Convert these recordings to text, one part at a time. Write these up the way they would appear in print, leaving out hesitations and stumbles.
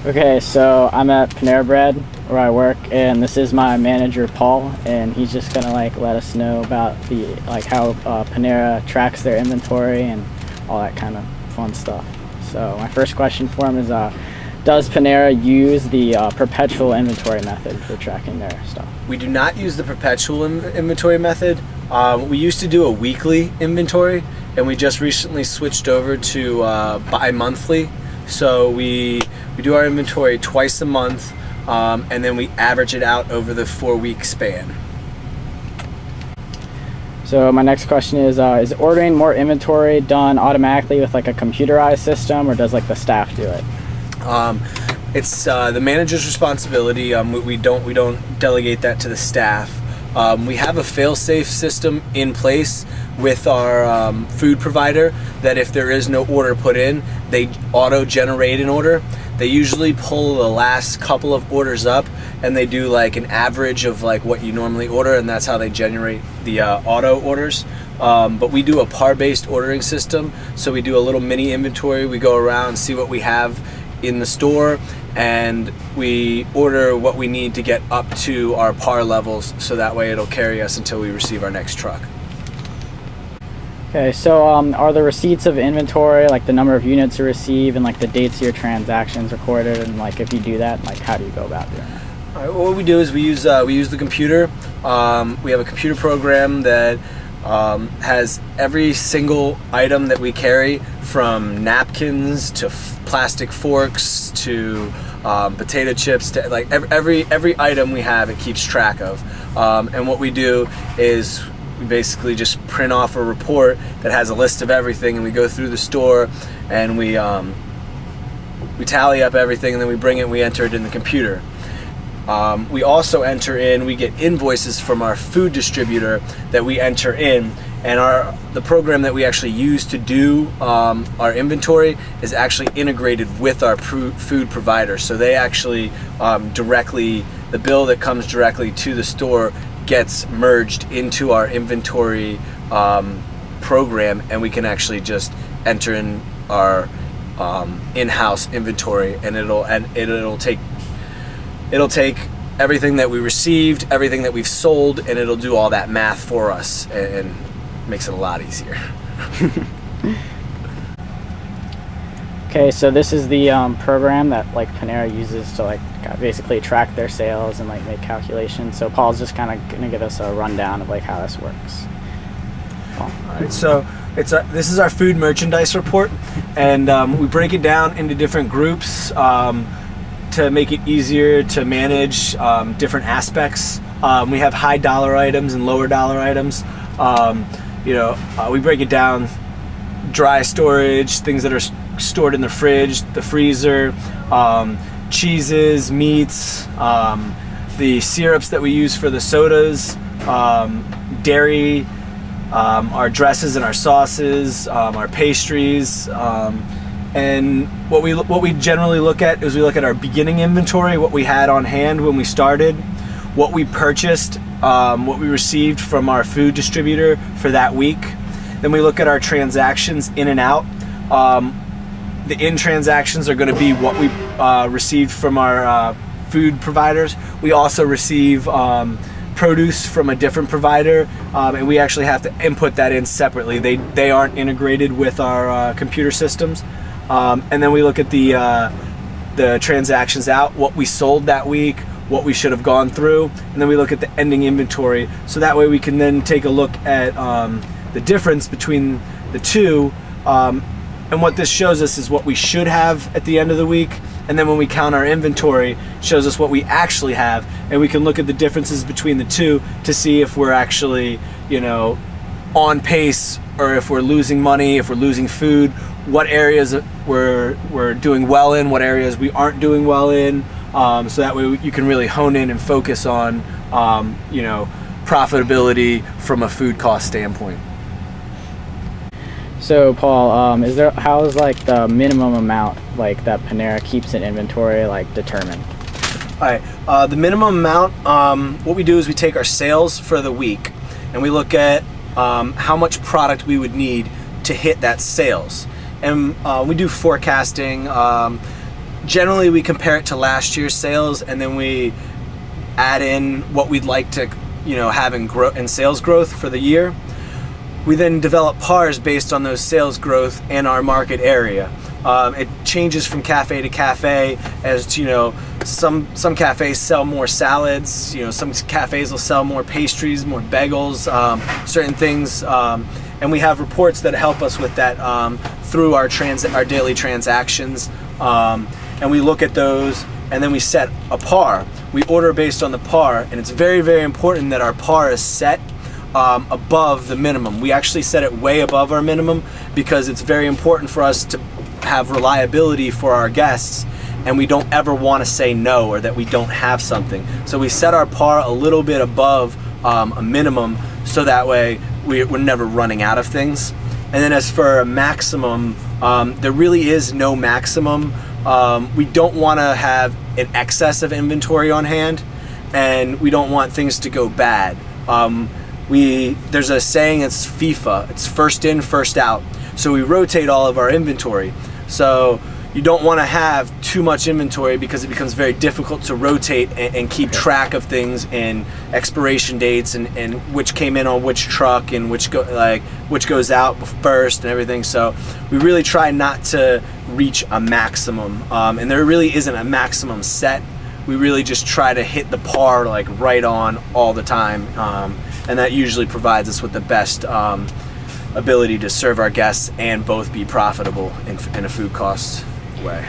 Okay, so I'm at Panera Bread where I work, and this is my manager Paul, and he's just gonna let us know about the how Panera tracks their inventory and all that kind of fun stuff. So my first question for him is, does Panera use the perpetual inventory method for tracking their stuff? We do not use the perpetual inventory method. We used to do a weekly inventory, and we just recently switched over to bi-monthly. So we do our inventory twice a month, and then we average it out over the 4-week span. So my next question is ordering more inventory done automatically with a computerized system, or does the staff do it? It's the manager's responsibility. We don't delegate that to the staff. We have a fail-safe system in place with our food provider that if there is no order put in, they auto-generate an order. They usually pull the last couple of orders up, and they do an average of what you normally order, and that's how they generate the auto orders. But we do a par-based ordering system, so we do a little mini inventory. We go around, see what we have in the store, and we order what we need to get up to our par levels, so that way it'll carry us until we receive our next truck. Okay, so are the receipts of inventory, the number of units you receive and the dates of your transactions recorded, and if you do that, how do you go about doing it? All right, well, what we do is we use the computer. We have a computer program that has every single item that we carry, from napkins to plastic forks to potato chips to every item we have, it keeps track of. And what we do is we basically just print off a report that has a list of everything, and we go through the store and we tally up everything, and then we bring it and we enter it in the computer. We also we get invoices from our food distributor that we enter in, and the program that we actually use to do our inventory is actually integrated with our food provider. So they actually the bill that comes directly to the store gets merged into our inventory program, and we can actually just enter in our in-house inventory, and it'll take everything that we received, everything that we've sold, and it'll do all that math for us, and makes it a lot easier. Okay, so this is the program that Panera uses to basically track their sales and make calculations. So Paul's just kind of gonna give us a rundown of how this works. Paul. All right, so this is our food merchandise report, and we break it down into different groups to make it easier to manage different aspects. We have high dollar items and lower dollar items. We break it down: dry storage, things that are stored in the fridge, the freezer, cheeses, meats, the syrups that we use for the sodas, dairy, our dresses and our sauces, our pastries, and what we generally look at is we look at our beginning inventory, what we had on hand when we started, what we purchased, what we received from our food distributor for that week. Then we look at our transactions in and out. The in transactions are going to be what we received from our food providers. We also receive produce from a different provider, and we actually have to input that in separately. They aren't integrated with our computer systems. And then we look at the transactions out, what we sold that week, what we should have gone through, and then we look at the ending inventory. So that way we can then take a look at the difference between the two. And what this shows us is what we should have at the end of the week, and then when we count our inventory, it shows us what we actually have, and we can look at the differences between the two to see if we're actually, on pace, or if we're losing money, if we're losing food, what areas we're doing well in, what areas we aren't doing well in, so that way you can really hone in and focus on, profitability from a food cost standpoint. So Paul, how is the minimum amount that Panera keeps in inventory determined? All right, the minimum amount, what we do is we take our sales for the week, and we look at how much product we would need to hit that sales. And we do forecasting. generally we compare it to last year's sales, and then we add in what we'd like to, have in sales growth for the year. We then develop PARs based on those sales growth in our market area. It changes from cafe to cafe, as to, some cafes sell more salads, some cafes will sell more pastries, more bagels, certain things, and we have reports that help us with that through our daily transactions, and we look at those, and then we set a PAR. We order based on the PAR, and it's very, very important that our PAR is set above the minimum. We actually set it way above our minimum because it's very important for us to have reliability for our guests, and we don't ever want to say no or that we don't have something. So we set our PAR a little bit above a minimum, so that way we're never running out of things. And then as for a maximum, there really is no maximum. We don't want to have an excess of inventory on hand, and we don't want things to go bad. There's a saying, it's FIFA, it's first in, first out. So we rotate all of our inventory. So you don't want to have too much inventory because it becomes very difficult to rotate and keep track of things and expiration dates and which came in on which truck and which goes out first and everything. So we really try not to reach a maximum, and there really isn't a maximum set. We really just try to hit the PAR like right on all the time, and that usually provides us with the best ability to serve our guests and both be profitable in a food cost way.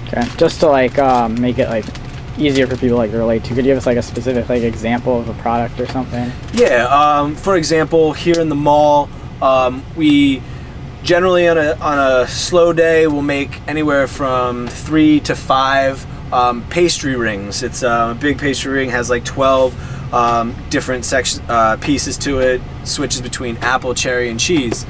Okay, just to make it easier for people to relate to, could you give us a specific example of a product or something? Yeah, for example, here in the mall, we generally on a slow day we'll make anywhere from 3 to 5 pastry rings. It's a big pastry ring, has 12 different pieces to it, switches between apple, cherry, and cheese.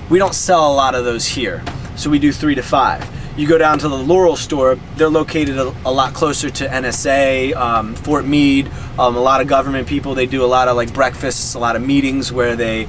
We don't sell a lot of those here, so we do 3 to 5. You go down to the Laurel store, they're located a lot closer to NSA, Fort Meade, a lot of government people. They do a lot of breakfasts, a lot of meetings where they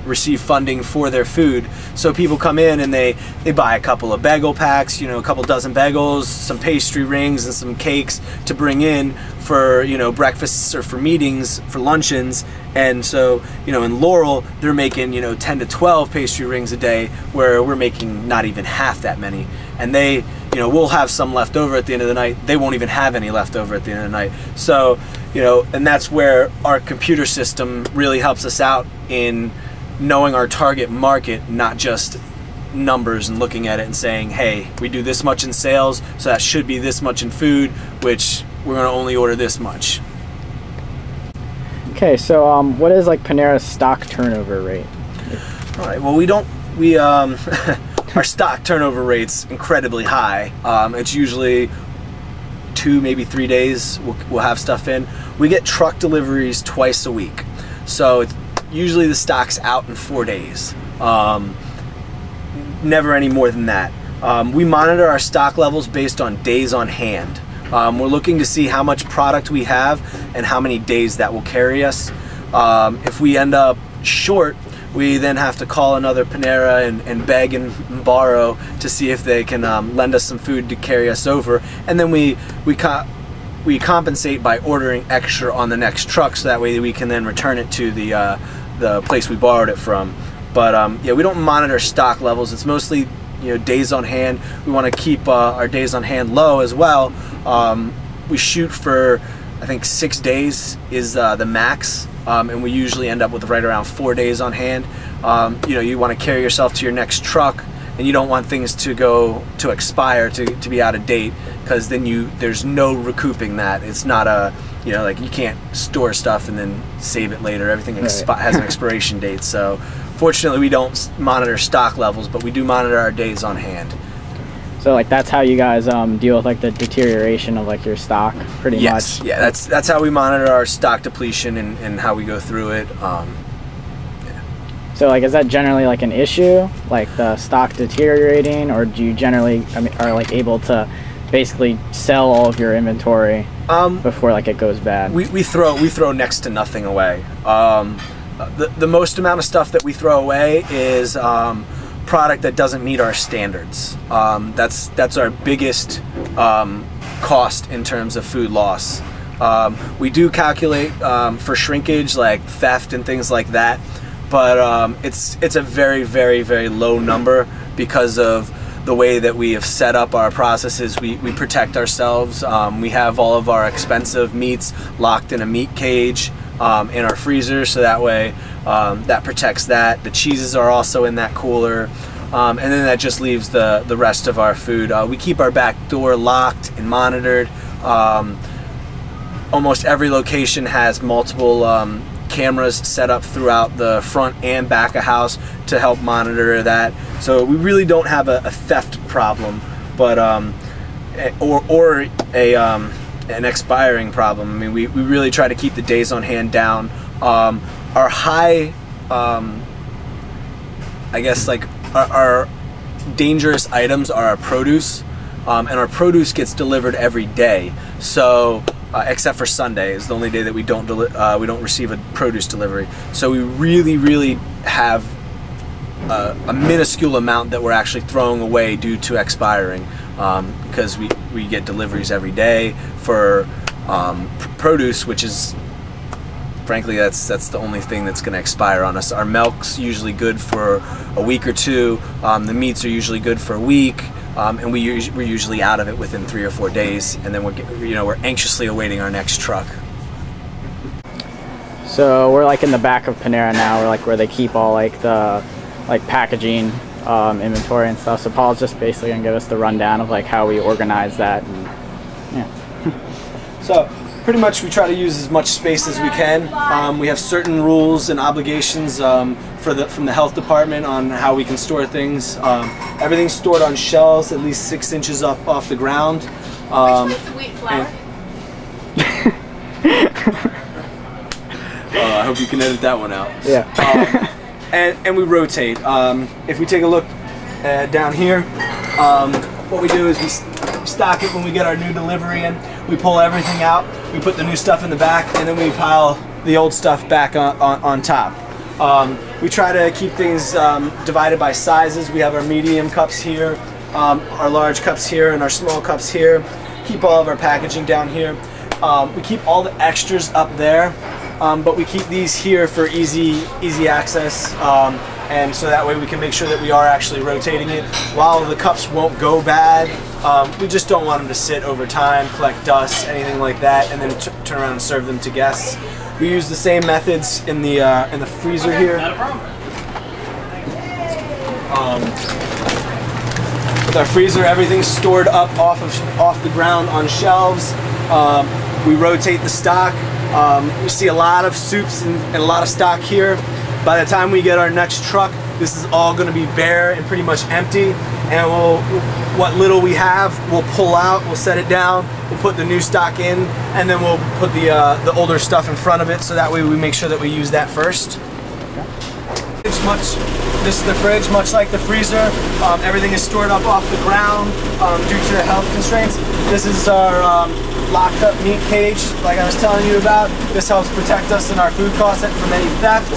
receive funding for their food. So people come in and they buy a couple of bagel packs, a couple dozen bagels, some pastry rings, and some cakes to bring in for breakfasts or for meetings, for luncheons. And so in Laurel they're making 10 to 12 pastry rings a day, where we're making not even half that many. And they we'll have some left over at the end of the night. They won't even have any left over at the end of the night. So and that's where our computer system really helps us out in knowing our target market, not just numbers and looking at it and saying, hey, we do this much in sales, so that should be this much in food, which we're going to only order this much. Okay, so what is Panera's stock turnover rate? All right, well, our stock turnover rate's incredibly high. It's usually 2, maybe 3 days we'll have stuff in. We get truck deliveries twice a week, so it's usually the stock's out in 4 days. Never any more than that. We monitor our stock levels based on days on hand. We're looking to see how much product we have and how many days that will carry us. If we end up short, we then have to call another Panera and beg and borrow to see if they can lend us some food to carry us over, and then we compensate by ordering extra on the next truck, so that way we can then return it to the place we borrowed it from. But yeah, we don't monitor stock levels. It's mostly days on hand. We want to keep our days on hand low as well. We shoot for, I think, 6 days is the max, and we usually end up with right around 4 days on hand. You want to carry yourself to your next truck, and you don't want things to expire, to be out of date, because then there's no recouping that. It's not a you can't store stuff and then save it later. Everything has an expiration date. So fortunately we don't monitor stock levels, but we do monitor our days on hand. So that's how you guys deal with the deterioration of your stock, pretty much? Yes, yeah, that's how we monitor our stock depletion and how we go through it. Yeah. So is that generally an issue, the stock deteriorating, or do you generally are able to basically sell all of your inventory before it goes bad? We throw next to nothing away. The most amount of stuff that we throw away is product that doesn't meet our standards. That's our biggest cost in terms of food loss. We do calculate for shrinkage, like theft and things like that, but it's a very, very, very low number because of the way that we have set up our processes. We protect ourselves. We have all of our expensive meats locked in a meat cage in our freezer, so that way that protects that. The cheeses are also in that cooler, and then that just leaves the rest of our food. We keep our back door locked and monitored. Almost every location has multiple cameras set up throughout the front and back of house to help monitor that. So we really don't have a theft problem, but or an expiring problem. I mean, we really try to keep the days on hand down. Our high, I guess, like our dangerous items are our produce, and our produce gets delivered every day. So except for Sunday is the only day that we don't receive a produce delivery. So we really have a minuscule amount that we're actually throwing away due to expiring, because we get deliveries every day for produce, which is, frankly, that's the only thing that's going to expire on us. Our milk's usually good for a week or two. The meats are usually good for a week. And we're usually out of it within 3 or 4 days, and then we're anxiously awaiting our next truck. So we're like in the back of Panera now. We're like where they keep all like the packaging inventory and stuff. So Paul's just basically gonna give us the rundown of like how we organize that. And, yeah. So pretty much we try to use as much space as we can. We have certain rules and obligations from the health department on how we can store things. Everything's stored on shelves at least 6 inches up off the ground. Which one's the wheat flour? I hope you can edit that one out. Yeah. And we rotate. If we take a look down here, what we do is we stock it when we get our new delivery in. We pull everything out, we put the new stuff in the back, and then we pile the old stuff back on top. We try to keep things divided by sizes. We have our medium cups here, our large cups here, and our small cups here. Keep all of our packaging down here. We keep all the extras up there, but we keep these here for easy access, and so that way we can make sure that we are actually rotating it. While the cups won't go bad, we just don't want them to sit over time, collect dust, anything like that, and then turn around and serve them to guests. We use the same methods in the freezer here. Not a problem. With our freezer, everything's stored up off the ground on shelves. We rotate the stock. We see a lot of soups and a lot of stock here. By the time we get our next truck, this is all going to be bare and pretty much empty. And what little we have, we'll pull out, we'll set it down, we'll put the new stock in, and then we'll put the older stuff in front of it, so that way we make sure that we use that first. This is the fridge, much like the freezer. Everything is stored up off the ground due to health constraints. This is our locked up meat cage, like I was telling you about. This helps protect us and our food costs from any theft.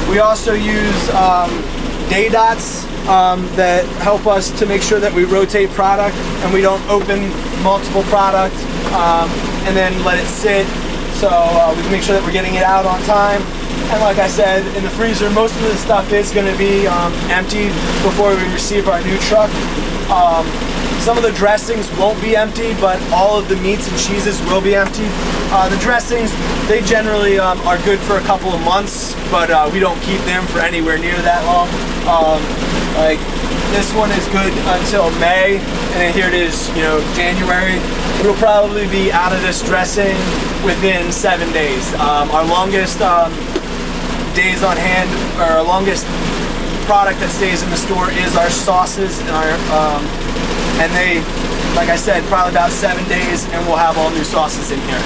We also use day dots that help us to make sure that we rotate product and we don't open multiple product and then let it sit, so we can make sure that we're getting it out on time. And like I said, in the freezer, most of the stuff is going to be emptied before we receive our new truck. Some of the dressings won't be emptied, but all of the meats and cheeses will be emptied. The dressings, they generally are good for a couple of months, but we don't keep them for anywhere near that long. Like this one is good until May, and then here it is, January. We'll probably be out of this dressing within 7 days. Our longest days on hand, or our longest product that stays in the store is our sauces and and they, like I said, probably about 7 days, and we'll have all new sauces in here.